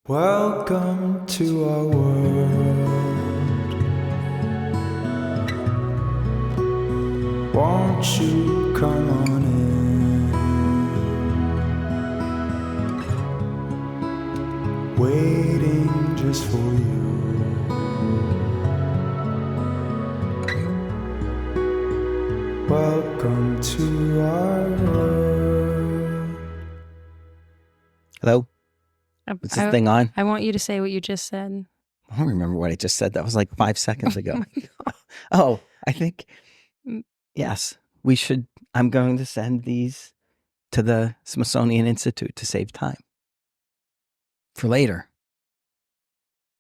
Welcome to our world. Won't you come on in? Waiting just for you. Welcome to our world. Hello? Is this thing on? I want you to say what you just said. I don't remember what I just said. That was like 5 seconds ago. Oh my God. Oh, I think, yes, we should. I'm going to send these to the Smithsonian Institute to save time for later.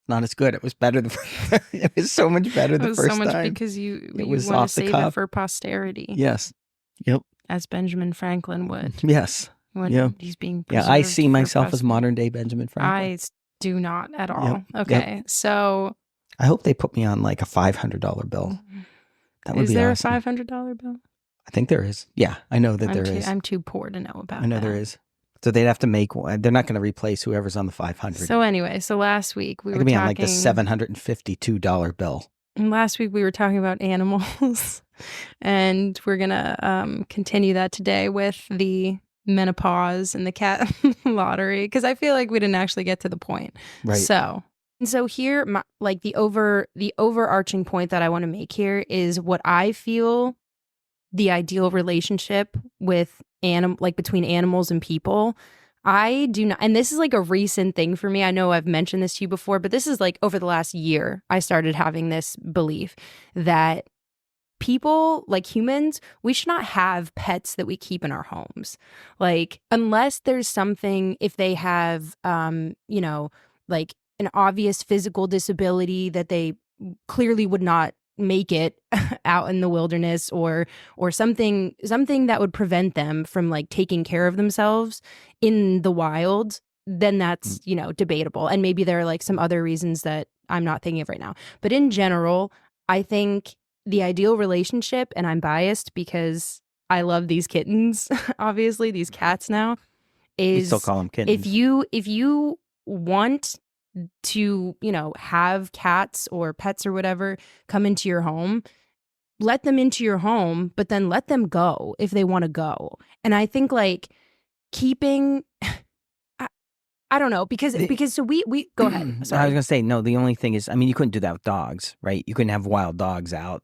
Not as good. It was better. It was so much better the first time. So much because you want to save it for posterity. Yes. Yep. As Benjamin Franklin would. Yes. When he's being preserved. Yeah, I see myself as modern day Benjamin Franklin. I do not at all. Yep. Okay, Yep. So I hope they put me on like a $500 bill. That would be awesome. Is there a $500 bill? I think there is. Yeah, I know that there is. I'm too poor to know about that. I know there is. So they'd have to make one. They're not going to replace whoever's on the 500. So anyway, last week we were talking on like the $752 bill. And last week we were talking about animals, and we're gonna continue that today with the menopause and the cat lottery, because I feel like we didn't actually get to the point. Right. So here, the overarching point that I want to make here is what I feel the ideal relationship with between animals and people. I do not, and this is like a recent thing for me. I know I've mentioned this to you before, but this is like over the last year, I started having this belief that people, like humans, we should not have pets that we keep in our homes. Like, unless there's something, if they have, like an obvious physical disability that they clearly would not make it out in the wilderness, or something that would prevent them from like taking care of themselves in the wild, then that's, debatable. And maybe there are like some other reasons that I'm not thinking of right now. But in general, I think the ideal relationship, and I'm biased because I love these kittens, obviously, these cats now, is we still call them kittens. If you want to, have cats or pets or whatever come into your home, let them into your home, but then let them go if they want to go. And I think like keeping, I don't know, because so we go ahead. Sorry. I was going to say, no, the only thing is, I mean, you couldn't do that with dogs, right? You couldn't have wild dogs out.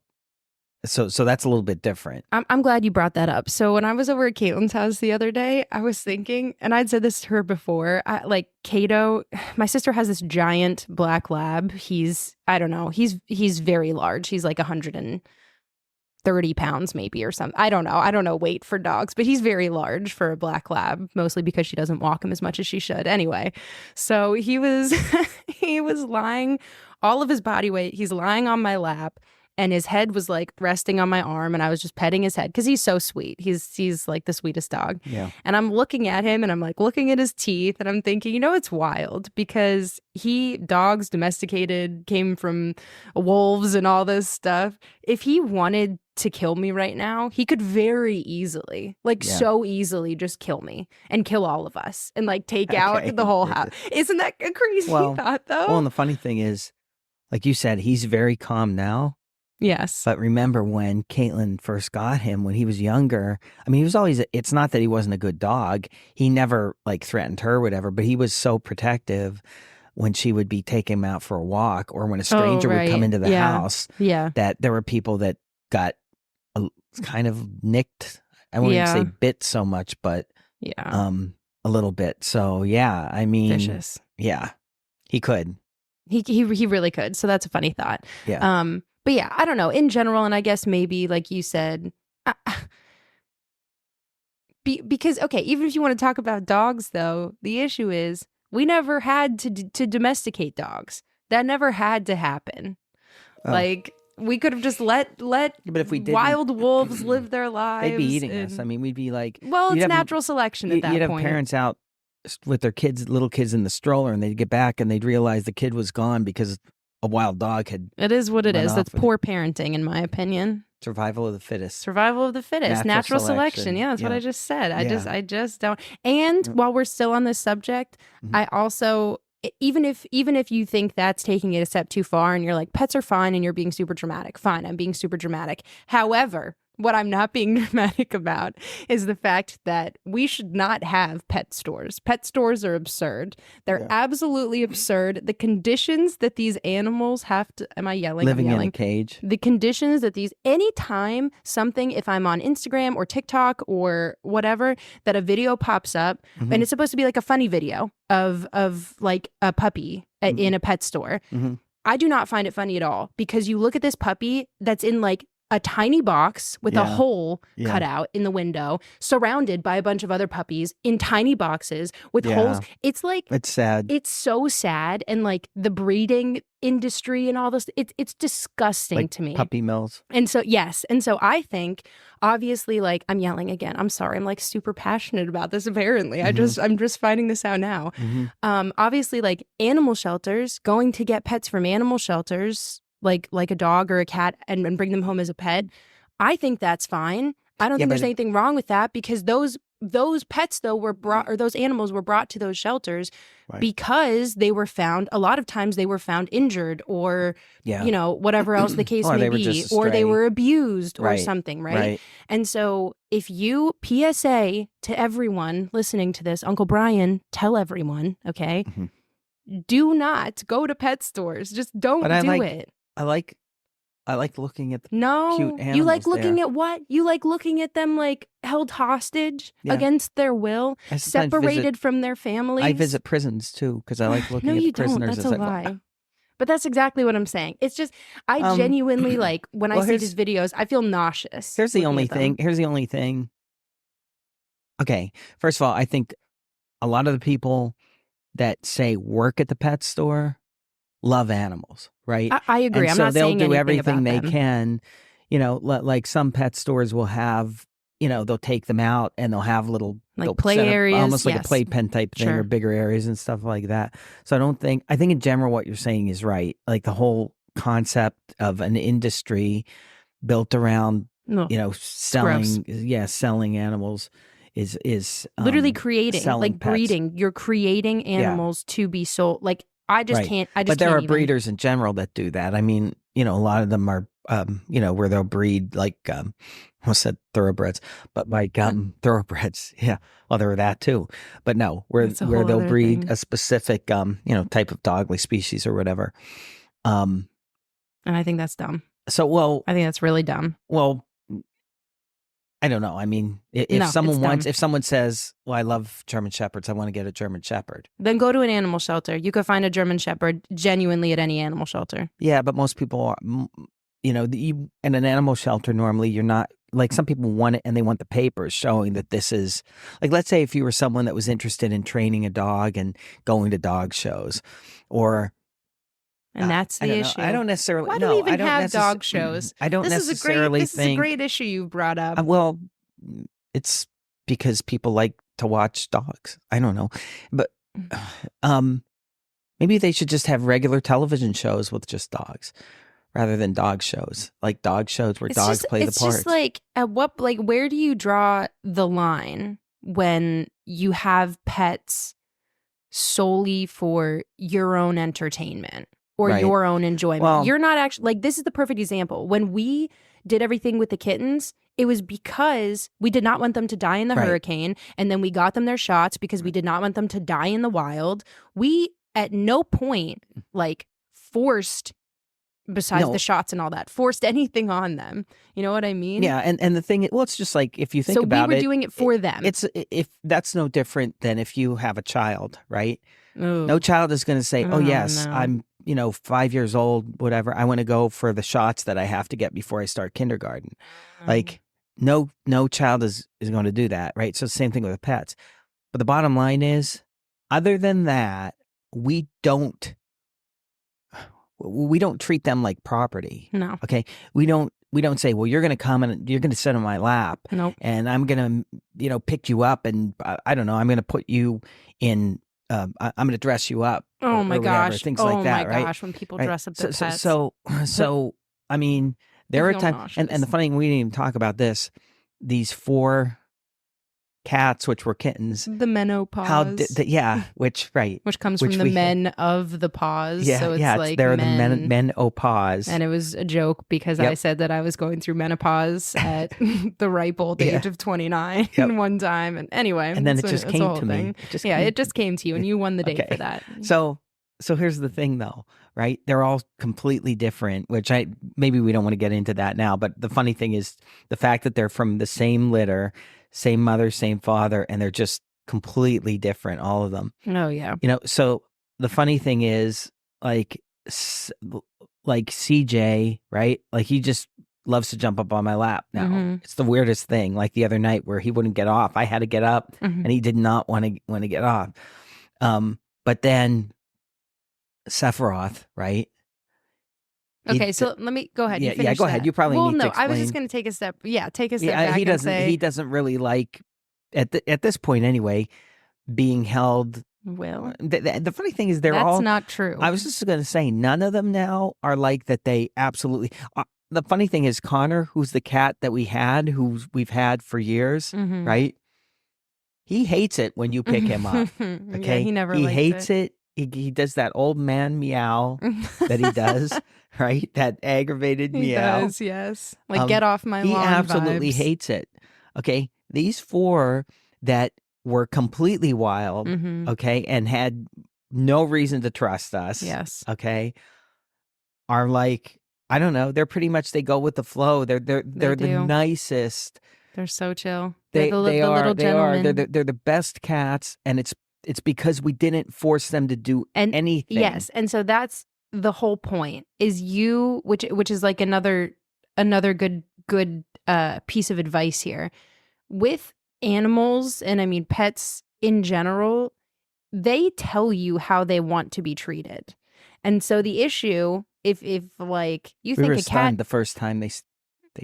So that's a little bit different. I'm glad you brought that up. So when I was over at Caitlin's house the other day, I was thinking, and I'd said this to her before, like Kato, my sister has this giant black lab. He's very large. He's like 130 pounds maybe or something. I don't know weight for dogs, but he's very large for a black lab, mostly because she doesn't walk him as much as she should. Anyway, so he was lying, all of his body weight, he's lying on my lap. And his head was like resting on my arm, and I was just petting his head because he's so sweet. He's like the sweetest dog. Yeah. And I'm looking at him, and I'm like looking at his teeth, and I'm thinking, it's wild because dogs domesticated, came from wolves and all this stuff. If he wanted to kill me right now, he could very easily, so easily just kill me and kill all of us and like take out the whole house. Isn't that a crazy thought though? Well, and the funny thing is, like you said, he's very calm now. Yes. But remember when Caitlin first got him, when he was younger, I mean, he was always, it's not that he wasn't a good dog. He never like threatened her or whatever, but he was so protective when she would be taking him out for a walk, or when a stranger would come into the house, that there were people that got kind of nicked. I won't even say bit so much, but a little bit. So yeah, I mean, vicious. Yeah, he could. He really could. So that's a funny thought. Yeah. But yeah, I don't know, in general, and I guess maybe like you said, because, okay, even if you want to talk about dogs, though, the issue is we never had to domesticate dogs. That never had to happen. Oh. Like, we could have just let but if we wild wolves live their lives. They'd be eating us. I mean, we'd be like... Well, it's natural selection at that point. You'd have parents out with their little kids in the stroller, and they'd get back and they'd realize the kid was gone because a wild dog had... It is what it is. That's poor parenting, in my opinion. Survival of the fittest. Survival of the fittest. Natural selection. Yeah, that's what I just said. I just don't. And while we're still on this subject, I also even if you think that's taking it a step too far and you're like, pets are fine and you're being super dramatic, fine, I'm being super dramatic. However, what I'm not being dramatic about is the fact that we should not have pet stores. Pet stores are absurd. They're absolutely absurd. The conditions that these animals have to, am I yelling? Living I'm in yelling. a cage. The conditions that anytime something, if I'm on Instagram or TikTok or whatever, that a video pops up and it's supposed to be like a funny video of like a puppy in a pet store. I do not find it funny at all, because you look at this puppy that's in like a tiny box with a hole cut out in the window, surrounded by a bunch of other puppies in tiny boxes with holes. It's like, it's sad. It's so sad. And like the breeding industry and all this, it's disgusting like to me. Puppy mills. And so, yes. And so I think, obviously, like, I'm yelling again. I'm sorry. I'm like super passionate about this, apparently. I'm just finding this out now. Obviously, like animal shelters, going to get pets from animal shelters, like a dog or a cat, and bring them home as a pet. I think that's fine. I don't think there's anything wrong with that, because those pets though were brought, or those animals were brought to those shelters because they were found, a lot of times they were found injured, or you know, whatever else the case may be, or they were abused or something, right? And so if you, PSA to everyone listening to this, Uncle Brian, tell everyone, okay? Do not go to pet stores. Just don't do it. I like looking at the No, cute animals. you like looking at what? You like looking at them like held hostage against their will, separated from their families. I visit prisons too, because I like looking at the prisoners. That's a lie. But that's exactly what I'm saying. It's just, I genuinely like, when I see these videos, I feel nauseous. Here's the only thing. Okay, first of all, I think a lot of the people that say work at the pet store love animals, right? I agree. And I'm so not they'll saying do anything everything about they them. can. You know, like some pet stores will have, you know, they'll take them out and they'll have little like play areas, almost like a playpen type thing, or bigger areas and stuff like that. So I think in general what you're saying is right. Like the whole concept of an industry built around, you know, selling animals is literally creating, like pets. breeding. You're creating animals to be sold. Like I just can't. But there are breeders in general that do that. I mean, you know, a lot of them are, you know, where they'll breed like, I almost said thoroughbreds, but like thoroughbreds. Yeah, well, there are that too. But no, where they'll breed a specific, you know, type of dog, like species or whatever. And I think that's dumb. So, I think that's really dumb. Well, I don't know. I mean, if someone says, well, I love German Shepherds, I want to get a German Shepherd. Then go to an animal shelter. You could find a German Shepherd genuinely at any animal shelter. Yeah, but most people are, you know, in an animal shelter, normally you're not, like some people want it and they want the papers showing that this is, like, let's say if you were someone that was interested in training a dog and going to dog shows, or... And that's the issue. I don't necessarily. Why do we even have dog shows? I don't necessarily think. This is a great issue you've brought up. Well, it's because people like to watch dogs. I don't know, but maybe they should just have regular television shows with just dogs, rather than dog shows, like dog shows where dogs play the parts. It's just like where do you draw the line when you have pets solely for your own entertainment? Or your own enjoyment. Well, you're not actually, like, this is the perfect example. When we did everything with the kittens, it was because we did not want them to die in the hurricane. And then we got them their shots because we did not want them to die in the wild. We, at no point, like, forced, besides the shots and all that, forced anything on them. You know what I mean? Yeah. And the thing, well, it's just like, if you think about it. So we were doing it for them. If that's no different than if you have a child, right? Ooh. No child is going to say, oh yes, no. I'm, you know, 5 years old, whatever. I want to go for the shots that I have to get before I start kindergarten. Like no child is going to do that. Right. So same thing with pets. But the bottom line is, other than that, we don't treat them like property. No. Okay. We don't say, well, you're going to come and you're going to sit on my lap. Nope. And I'm going to, you know, pick you up and I don't know, I'm going to put you in, I'm going to dress you up. Oh my gosh. Things like that, right? Oh my gosh, when people dress up their pets. So, I mean, there are times, and the funny thing, we didn't even talk about this, these 4 cats, which were kittens. The menopause. Which comes which from the we- men of the pause. Yeah, so it's yeah, like they're men. the menopause. And it was a joke because I said that I was going through menopause at the ripe old age of 29 one time. And anyway, and then it just it's a came whole to thing. me. It just came to you, and you won the day Okay. for that. So here's the thing, though, right? They're all completely different, which maybe we don't want to get into that now. But the funny thing is the fact that they're from the same litter, same mother, same father, and they're just completely different, all of them. Oh, yeah. So the funny thing is, like CJ, right? Like he just loves to jump up on my lap now. Mm-hmm. It's the weirdest thing. Like the other night where he wouldn't get off, I had to get up, Mm-hmm. and he did not want to get off. But then Sephiroth, right? Okay, so let me go ahead. Yeah, go ahead. You probably need to explain. I was just going to take a step. Yeah, take a step back. He doesn't really like at this point anyway being held. Will. The funny thing is That's not true. I was just going to say none of them now are like that. They absolutely. The funny thing is Connor, who's the cat that we've had for years, Mm-hmm. right? He hates it when you pick him up. Okay, he hates it. He does that old man meow that he does, right? That aggravated he meow. does, yes. Like get off my lawn. He absolutely hates it. Okay, these 4 that were completely wild, Mm-hmm. okay, and had no reason to trust us. Yes. Okay, are like, I don't know. They're pretty much, they go with the flow. They're the nicest. They're so chill. They the are little gentlemen. They're the best cats, and it's because we didn't force them to do anything. Yes, and so that's the whole point. Is which is like another good piece of advice here with animals, and I mean pets in general. They tell you how they want to be treated, and so the issue, if like you think a cat, the first time they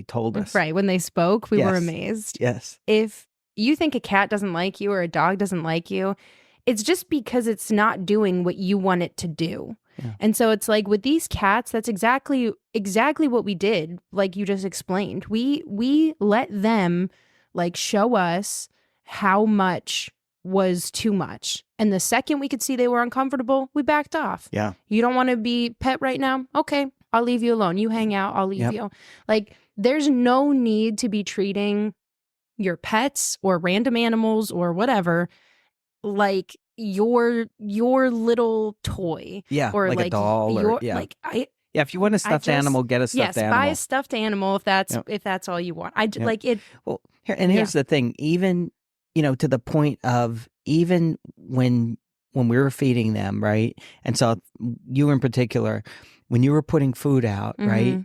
told us, right, when they spoke, we were amazed. Yes. If you think a cat doesn't like you or a dog doesn't like you, it's just because it's not doing what you want it to do. Yeah. And so it's like with these cats, that's exactly what we did, like you just explained. We let them like show us how much was too much. And the second we could see they were uncomfortable, we backed off. Yeah. You don't want to be pet right now? Okay, I'll leave you alone. You hang out, I'll leave you. Like there's no need to be treating your pets or random animals or whatever like your little toy. Yeah, or like a doll or if you want a stuffed animal, get a stuffed animal. Buy a stuffed animal if that's all you want. Like it. Well, here's the thing. Even to the point of even when we were feeding them, right? And so you in particular, when you were putting food out, Mm-hmm. right?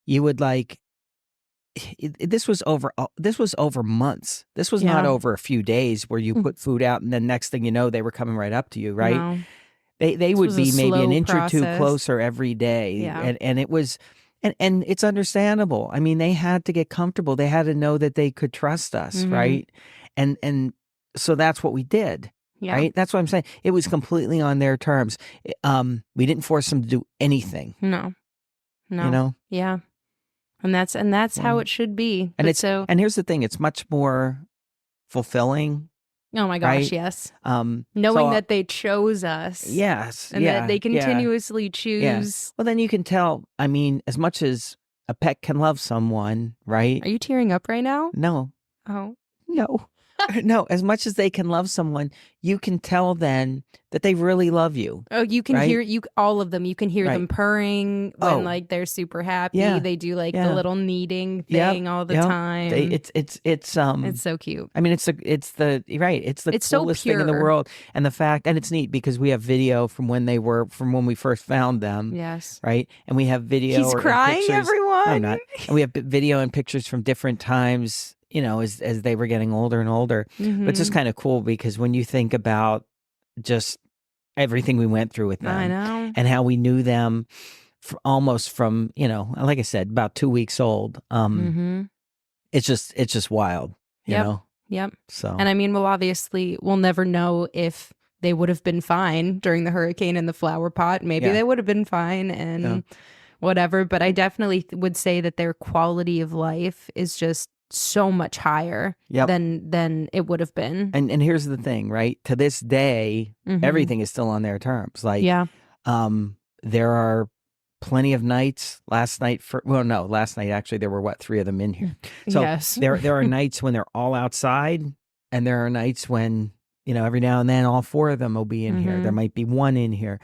You would like. This was over months. This was not over a few days where you put food out and then next thing you know they were coming right up to you, right? No. They would be maybe an inch or two process. closer every day. Yeah. And it was and it's understandable. I mean, they had to get comfortable. They had to know that they could trust us, Mm-hmm. right? And so that's what we did. Yeah. Right? That's what I'm saying. It was completely on their terms. We didn't force them to do anything. No. Yeah. And that's how it should be. And here's the thing, it's much more fulfilling. Oh my gosh, right? yes. Knowing that they chose us. Yes. And that they continuously choose. Yeah. Well, then you can tell, I mean, as much as a pet can love someone, right? Are you tearing up right now? No. Oh. No. No, as much as they can love someone, you can tell then that they really love you. Oh, you can hear all of them. You can hear Right. them purring when like they're super happy. Yeah. They do like the little kneading thing all the time. It's so cute. I mean, it's the coolest so thing in the pure. world, and it's neat because we have video from when we first found them. Yes. Right, and we have video. He's crying, pictures. everyone. No, I'm not. And we have video and pictures from different times. As they were getting older and older. Mm-hmm. But it's just kind of cool because when you think about just everything we went through with them, I know, and how we knew them almost from, like I said, about 2 weeks old. Mm-hmm. It's just wild, you know? Yep. So, and I mean, we'll never know if they would have been fine during the hurricane in the flower pot. Maybe they would have been fine and whatever. But I definitely would say that their quality of life is just so much higher Yep. than it would have been. And here's the thing, right? To this day, everything is still on their terms. Like, Yeah. there are plenty of nights. Last night actually there were 3 of them in here. So Yes. there are nights when they're all outside, and there are nights when, every now and then all 4 of them will be in here. There might be 1 in here.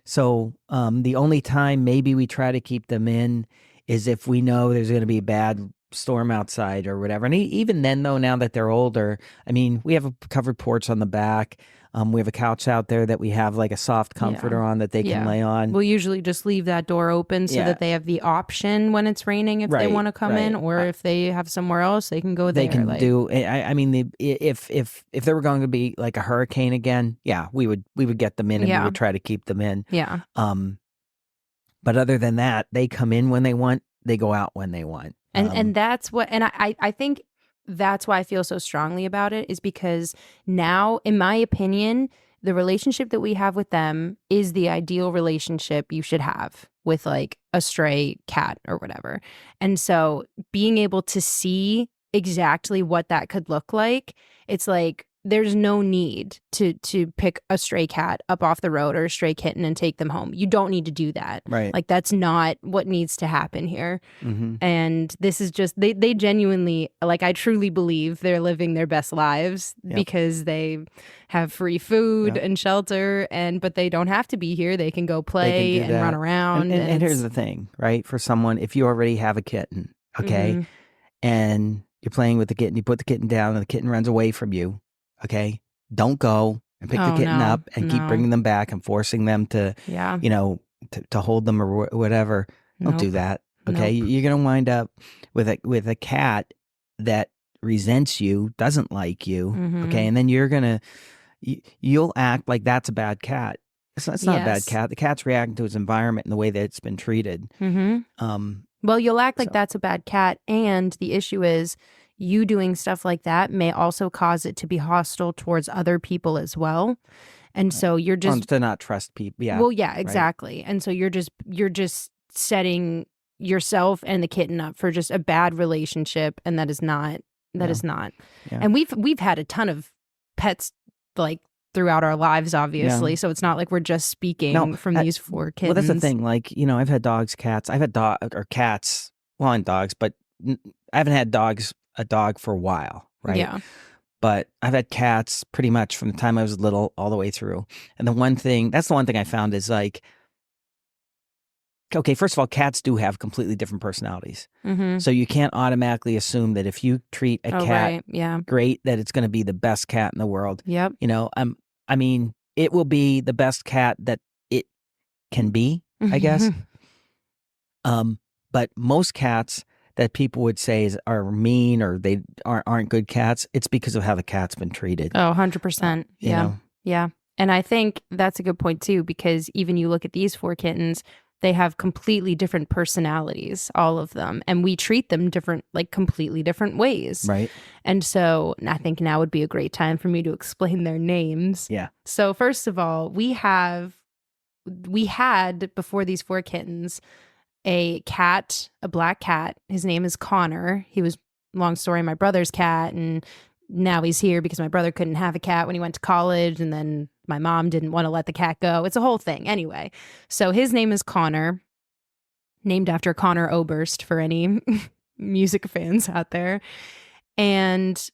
So the only time maybe we try to keep them in is if we know there's going to be a bad storm outside or whatever. And even then, though, now that they're older, I mean, we have a covered porch on the back. We have a couch out there that we have like a soft comforter on that they can lay on. We'll usually just leave that door open so that they have the option when it's raining if they want to come in, or if they have somewhere else, they can go there. They can do. I mean, if there were going to be like a hurricane again, we would get them in, and we would try to keep them in. Yeah. But other than that, they come in when they want. They go out when they want. And that's what, and I think that's why I feel so strongly about it, is because now, in my opinion, the relationship that we have with them is the ideal relationship you should have with like a stray cat or whatever. And so being able to see exactly what that could look like, it's like, there's no need to pick a stray cat up off the road or a stray kitten and take them home. You don't need to do that. Right. Like, that's not what needs to happen here. Mm-hmm. And this is just, they genuinely, like, I truly believe they're living their best lives because they have free food and shelter, but they don't have to be here. They can go play and run around. And here's the thing, right? For someone, if you already have a kitten, okay, and you're playing with the kitten, you put the kitten down and the kitten runs away from you. Okay, don't go and pick the kitten up and keep bringing them back and forcing them to, to hold them or whatever. Don't do that. Okay, you're gonna wind up with a cat that resents you, doesn't like you. Okay, and then you'll act like that's a bad cat. It's not a bad cat. The cat's reacting to its environment and the way that it's been treated. Well, you'll act like that's a bad cat, and the issue is, you doing stuff like that may also cause it to be hostile towards other people as well. And so you're just to not trust people. Yeah. Well, yeah, exactly. Right. And so you're just setting yourself and the kitten up for just a bad relationship, and that is not. Yeah. And we've had a ton of pets like throughout our lives, obviously. So it's not like we're just speaking from these 4 kittens. Well, that's the thing. Like, I've had dogs, cats. I've had cats, and dogs, but I haven't had a dog for a while, right? Yeah. But I've had cats pretty much from the time I was little all the way through. And that's the one thing I found is like, okay, first of all, cats do have completely different personalities. So you can't automatically assume that if you treat a cat great, that it's going to be the best cat in the world. Yep. I mean, it will be the best cat that it can be, I guess. But most cats that people would say are mean or they aren't good cats, it's because of how the cat's been treated. Oh, 100%. Yeah. Yeah. And I think that's a good point too, because even you look at these 4 kittens, they have completely different personalities, all of them. And we treat them completely different ways. Right. And so I think now would be a great time for me to explain their names. Yeah. So first of all, we had before these 4 kittens, a black cat. His name is Connor. He was, long story, my brother's cat, and now he's here because my brother couldn't have a cat when he went to college, and then my mom didn't want to let the cat go. It's a whole thing. Anyway, so his name is Connor, named after Connor Oberst for any music fans out there. And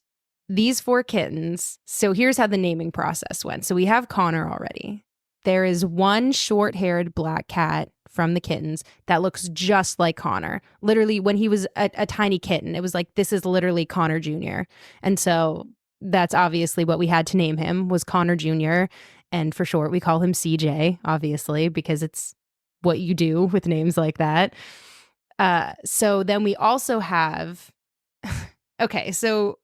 these 4 kittens, so here's how the naming process went. So we have Connor already. There is one short-haired black cat from the kittens that looks just like Connor. Literally, when he was a tiny kitten, it was like, this is literally Connor Jr. And so that's obviously what we had to name him, was Connor Jr. And for short, we call him CJ, obviously, because it's what you do with names like that. So then we also have, okay, so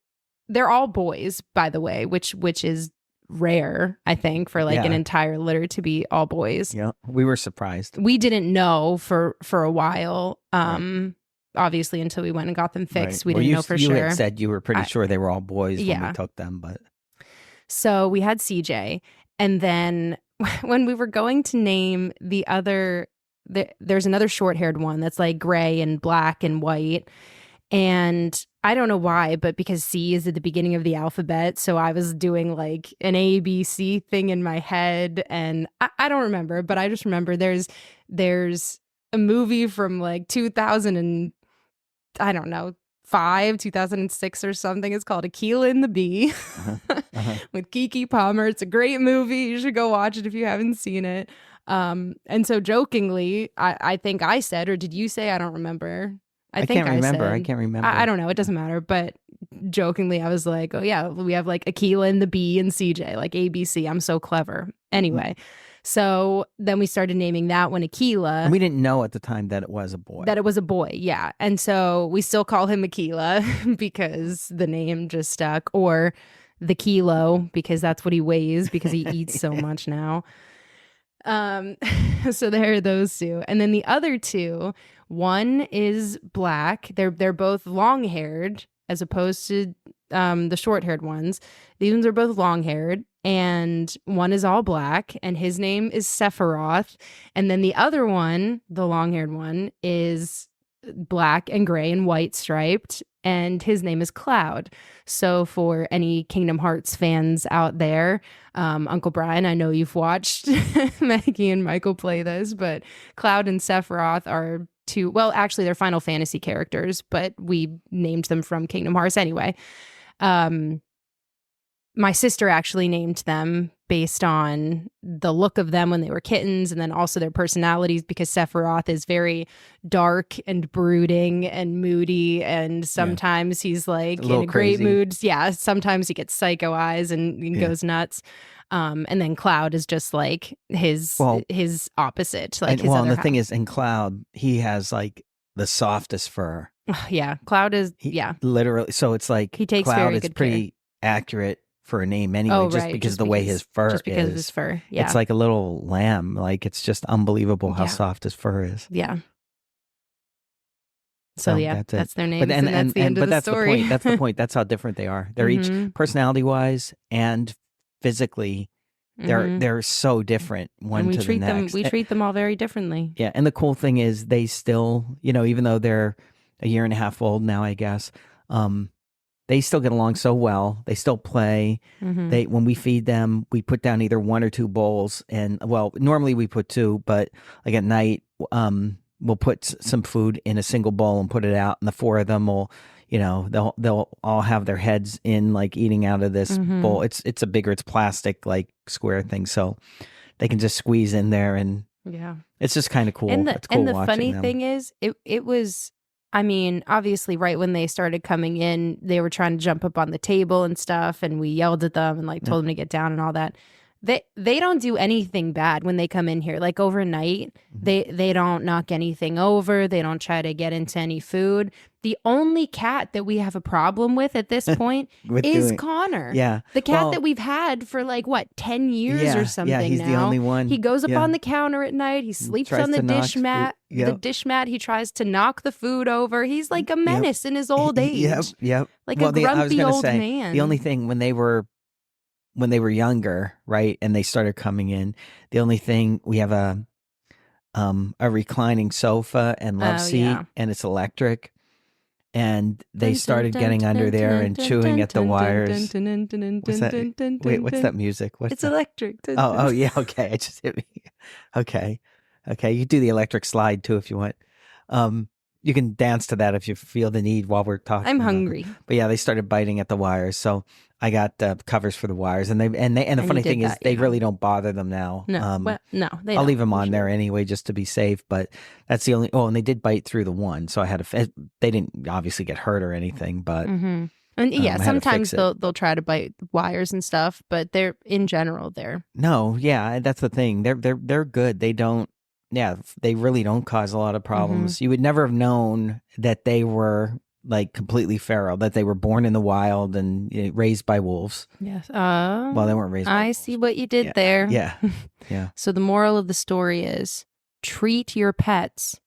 they're all boys, by the way, which is rare, I think, for an entire litter to be all boys. Yeah, we were surprised. We didn't know for a while, obviously, until we went and got them fixed. We didn't know for sure. You had said you were pretty sure they were all boys when we took them, but so we had CJ, and then when we were going to name the other, there's another short-haired one that's like gray and black and white. And I don't know why, but because C is at the beginning of the alphabet, so I was doing like an A, B, C thing in my head, and I don't remember, but I just remember there's a movie from like 2000 and I don't know 2006 or something. It's called Aquila and the Bee with Keke Palmer. It's a great movie. You should go watch it if you haven't seen it. And so jokingly, I think I said, or did you say? I don't remember. I think can't remember. said, I can't remember. I don't know. It doesn't matter. But jokingly, I was like, oh, yeah, we have like Aquila and the Bee and CJ, like ABC. I'm so clever. Anyway, so then we started naming that one Aquila. And we didn't know at the time that it was a boy. That it was a boy, yeah. And so we still call him Aquila because the name just stuck, or the kilo because that's what he weighs because he eats so much now. So there are those two. And then the other two, one is black. They're both long-haired as opposed to the short-haired ones. These ones are both long-haired, and one is all black, and his name is Sephiroth. And then the other one, the long-haired one, is black and gray and white striped, and his name is Cloud. So for any Kingdom Hearts fans out there, Uncle Brian, I know you've watched Maggie and Michael play this, but Cloud and Sephiroth are two, well, actually they're Final Fantasy characters, but we named them from Kingdom Hearts anyway. My sister actually named them based on the look of them when they were kittens, and then also their personalities, because Sephiroth is very dark and brooding and moody, and sometimes he's like in a great mood. Yeah, sometimes he gets psycho eyes and goes nuts. And then Cloud is just like his opposite. Like and the thing is, in Cloud, he has like the softest fur. Yeah, Cloud is literally. So it's like he takes Cloud very is good pretty accurate for a name anyway, just because of the way his fur is. Just because of his fur, yeah. It's like a little lamb. Like, it's just unbelievable how soft his fur is. Yeah. So yeah, that's their name. But and that's the end of the story. That's the point. That's how different they are. They're each personality-wise and physically, they're so different one to the next. We treat them all very differently. Yeah, and the cool thing is they still, even though they're a year and a half old now, I guess, they still get along so well. They still play. When we feed them, we put down either one or two bowls, and normally we put two, but like at night, we'll put some food in a single bowl and put it out, and the four of them will, they'll all have their heads in, like, eating out of this bowl. It's plastic, like, square thing, so they can just squeeze in there, and it's just kind of cool. It's cool. And the funny thing is, it was. I mean, obviously, right when they started coming in, they were trying to jump up on the table and stuff, and we yelled at them and like told them to get down and all that. They don't do anything bad when they come in here. Like overnight, they don't knock anything over. They don't try to get into any food. The only cat that we have a problem with at this point is Connor. Yeah. The cat that we've had for like, 10 years or something now. Yeah, he's the only one. He goes up on the counter at night. He sleeps on the dish mat. The dish mat, he tries to knock the food over. He's like a menace in his old age. Yep. Like a grumpy old man. The only thing when they were younger, right, and they started coming in, the only thing, we have a reclining sofa and love seat, and it's electric, and they started getting under there and chewing at the wires. What's that? Wait, what's that music? It's electric. Oh yeah, okay, it just hit me. Okay, you do the electric slide too if you want. You can dance to that if you feel the need while we're talking. I'm hungry. But yeah, they started biting at the wires, so I got covers for the wires, and the funny thing is they really don't bother them now. No, I'll leave them on there anyway just to be safe. But that's the only. Oh, and they did bite through the one, so I had to. They didn't obviously get hurt or anything, but and sometimes they'll try to bite wires and stuff, but they're in general they're that's the thing. They're good. They don't. Yeah, they really don't cause a lot of problems. You would never have known that they were like completely feral, that they were born in the wild and raised by wolves. Yes. Well, they weren't raised by wolves. See what you did there. Yeah. So the moral of the story is treat your pets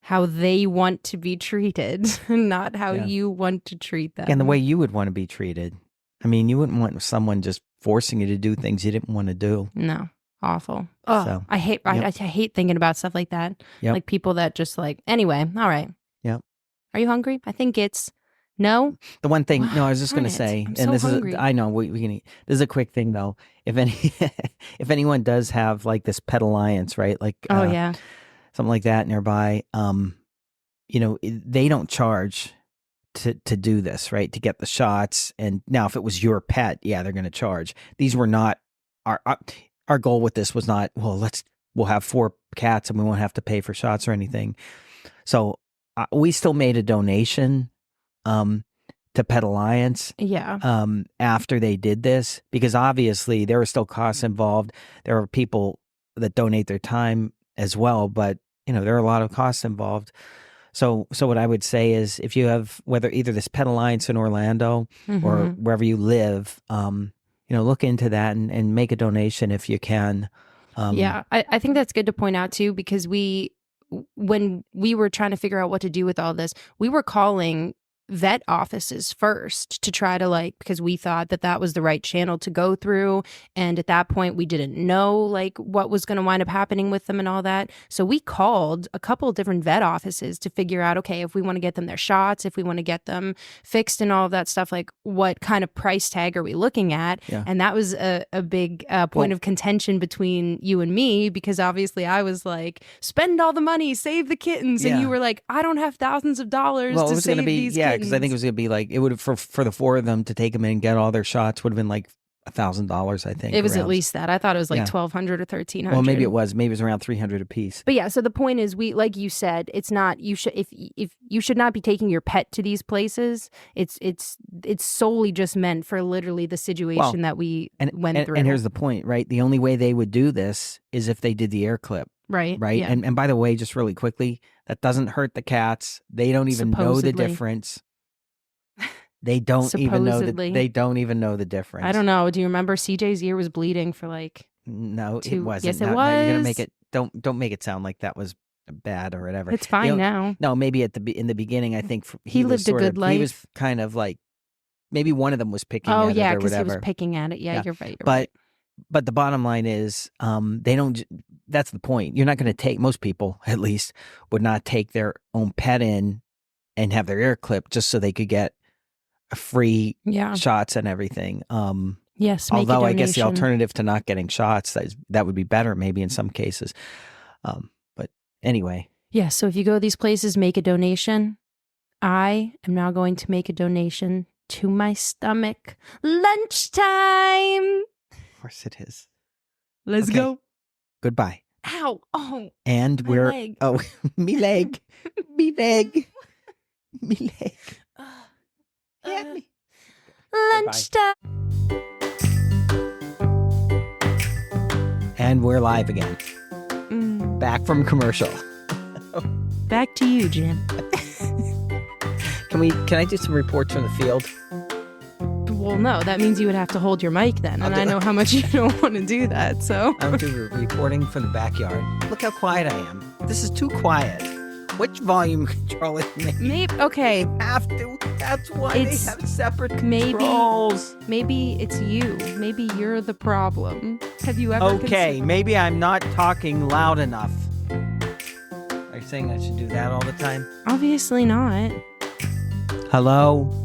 how they want to be treated, not how you want to treat them. And the way you would want to be treated. I mean, you wouldn't want someone just forcing you to do things you didn't want to do. No. Awful. Oh, so, I hate thinking about stuff like that. Like people that just like, anyway, all right. Yep. Are you hungry? I think it's No? The one thing, Wow, no, I was just darn going to it. say, I'm and so this hungry. is, I know we can eat. This is a quick thing though. If if anyone does have like this Pet Alliance, right? Like Oh, yeah. something like that nearby, they don't charge to do this, right? To get the shots. And now if it was your pet, yeah, they're going to charge. These were not our goal with this was not, well, we'll have 4 cats and we won't have to pay for shots or anything. So we still made a donation to Pet Alliance Yeah. after they did this, because obviously there are still costs involved. There are people that donate their time as well, but there are a lot of costs involved. So what I would say is, if you have whether either this Pet Alliance in Orlando or Mhm. wherever you live, look into that and make a donation if you can. Yeah, I think that's good to point out too, because when we were trying to figure out what to do with all this, we were calling vet offices first to try to because we thought that was the right channel to go through. And at that point, we didn't know what was going to wind up happening with them and all that. So we called a couple of different vet offices to figure out, okay, if we want to get them their shots, if we want to get them fixed and all of that stuff, what kind of price tag are we looking at? Yeah. And that was a big point of contention between you and me, because obviously I was like, spend all the money, save the kittens. And you were like, I don't have thousands of dollars to save these kittens. Because I think it was going to be it would for the 4 of them to take them in and get all their shots would have been like $1,000, I think. It was at least that. I thought it was Yeah. 1,200 or 1,300. Well, maybe it was. Maybe it was around 300 a piece. But yeah, so the point is, we, like you said, it's not, you should, if you should not be taking your pet to these places. It's solely just meant for literally the situation that we went through. And here's the point, right? The only way they would do this is if they did the air clip. Right. Right. Yeah. And by the way, just really quickly, that doesn't hurt the cats. They don't even know the Supposedly. difference. They don't even know they don't even know the difference. I don't know. Do you remember CJ's ear was bleeding for No, it 2 wasn't. Yes, it No, was. you're gonna make it. Don't make it sound like that was bad or whatever. It's fine now. No, maybe in the beginning, I think He was lived a sort good of, life. He was kind of maybe one of them was picking Oh at yeah, it or because whatever. he was picking at it. Yeah, you're right. But the bottom line is, they don't. That's the point. You're not going to take, most people at least would not take their own pet in and have their ear clipped just so they could get free shots and everything. Yes. Make although a I guess the donation. alternative to not getting shots, that would be better maybe in some cases. But anyway. Yeah. So if you go to these places, make a donation. I am now going to make a donation to my stomach. Lunchtime. Of course it is. Let's go. Goodbye. Ow. Oh. And my leg. Oh, me leg. Me leg. Me leg. Yeah, me. Lunchtime. And we're live again. Back from commercial. Back to you, Jim. Can I do some reports from the field? Well, no, that means you would have to hold your mic then, and I know how much you don't want to do that, so. I'm doing reporting from the backyard. Look how quiet I am. This is too quiet. Which volume control is me? Maybe, okay. Have to. That's why they have separate controls. Maybe it's you. Maybe you're the problem. Have you ever Okay, maybe I'm not talking loud enough. Are you saying I should do that all the time? Obviously not. Hello?